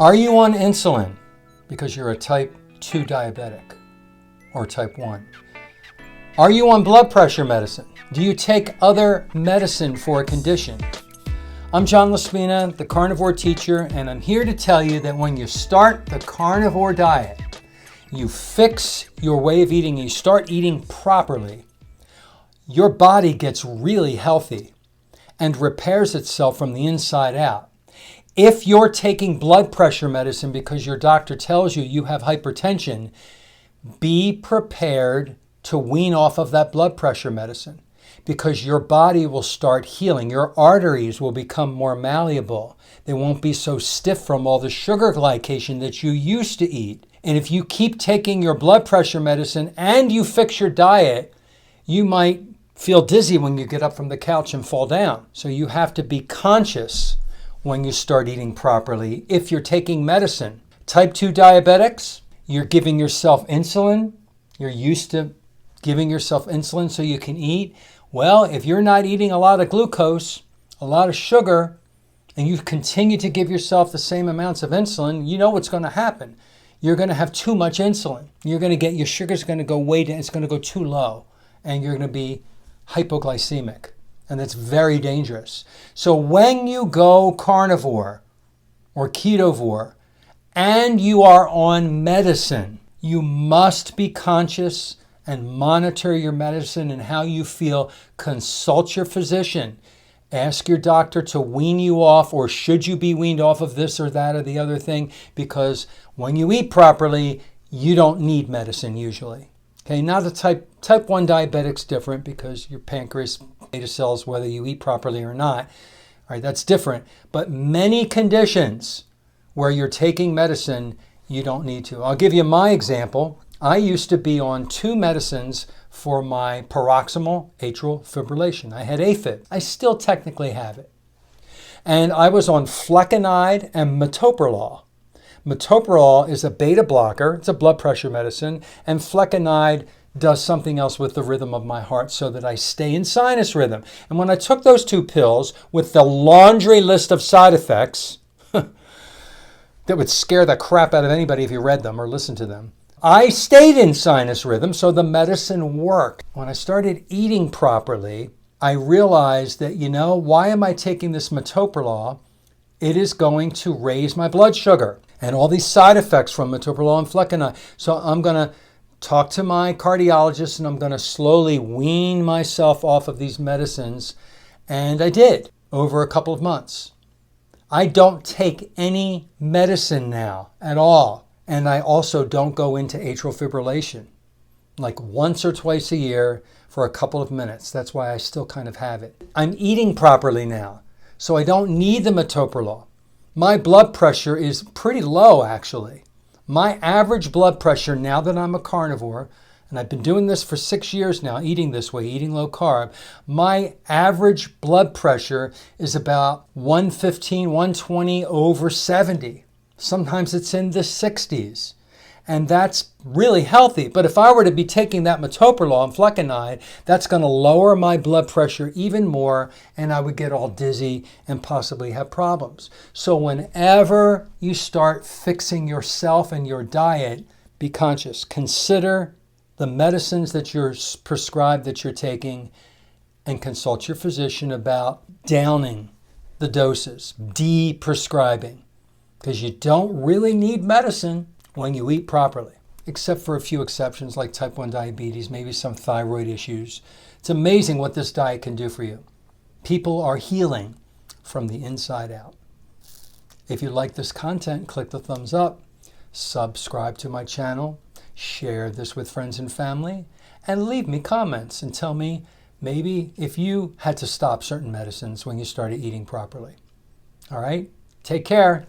Are you on insulin because you're a type 2 diabetic or type 1? Are you on blood pressure medicine? Do you take other medicine for a condition? I'm John Laspina, the carnivore teacher, and I'm here to tell you that when you start the carnivore diet, you fix your way of eating, you start eating properly, your body gets really healthy and repairs itself from the inside out. If you're taking blood pressure medicine because your doctor tells you you have hypertension, be prepared to wean off of that blood pressure medicine because your body will start healing. Your arteries will become more malleable. They won't be so stiff from all the sugar glycation that you used to eat. And if you keep taking your blood pressure medicine and you fix your diet, you might feel dizzy when you get up from the couch and fall down. So you have to be conscious when you start eating properly. If you're taking medicine, type 2 diabetics, you're giving yourself insulin. You're used to giving yourself insulin so you can eat. Well, if you're not eating a lot of glucose, a lot of sugar, and you continue to give yourself the same amounts of insulin, you know what's going to happen. You're going to have too much insulin. You're going to get, your sugar's going to go way down. It's going to go too low, and you're going to be hypoglycemic. And that's very dangerous. So when you go carnivore or ketovore and you are on medicine, you must be conscious and monitor your medicine and how you feel. Consult your physician. Ask your doctor to wean you off, or should you be weaned off of this or that or the other thing, because when you eat properly, you don't need medicine usually. Okay, now the type 1 diabetic's different because your pancreas beta cells, whether you eat properly or not, all right, that's different. But many conditions where you're taking medicine, you don't need to. I'll give you my example. I used to be on 2 medicines for my paroxysmal atrial fibrillation. I had AFib. I still technically have it. And I was on flecainide and metoprolol. Metoprolol is a beta blocker. It's a blood pressure medicine. And flecainide does something else with the rhythm of my heart so that I stay in sinus rhythm. And when I took those 2 pills with the laundry list of side effects that would scare the crap out of anybody if you read them or listened to them, I stayed in sinus rhythm, so the medicine worked. When I started eating properly, I realized that, why am I taking this metoprolol? It is going to raise my blood sugar and all these side effects from metoprolol and flecainide. So I'm going to talk to my cardiologist and I'm going to slowly wean myself off of these medicines. And I did over a couple of months. I don't take any medicine now at all. And I also don't go into atrial fibrillation, like once or twice a year for a couple of minutes. That's why I still kind of have it. I'm eating properly now, so I don't need the metoprolol. My blood pressure is pretty low, actually. My average blood pressure, now that I'm a carnivore, and I've been doing this for 6 years now, eating this way, eating low carb, my average blood pressure is about 115, 120 over 70. Sometimes it's in the 60s, and that's really healthy. But if I were to be taking that metoprolol and flecainide, that's going to lower my blood pressure even more, and I would get all dizzy and possibly have problems. So whenever you start fixing yourself and your diet, be conscious. Consider the medicines that you're prescribed that you're taking, and consult your physician about downing the doses, deprescribing. Because you don't really need medicine when you eat properly, except for a few exceptions like type 1 diabetes, maybe some thyroid issues. It's amazing what this diet can do for you. People are healing from the inside out. If you like this content, click the thumbs up, subscribe to my channel, share this with friends and family, and leave me comments and tell me maybe if you had to stop certain medicines when you started eating properly. All right? Take care.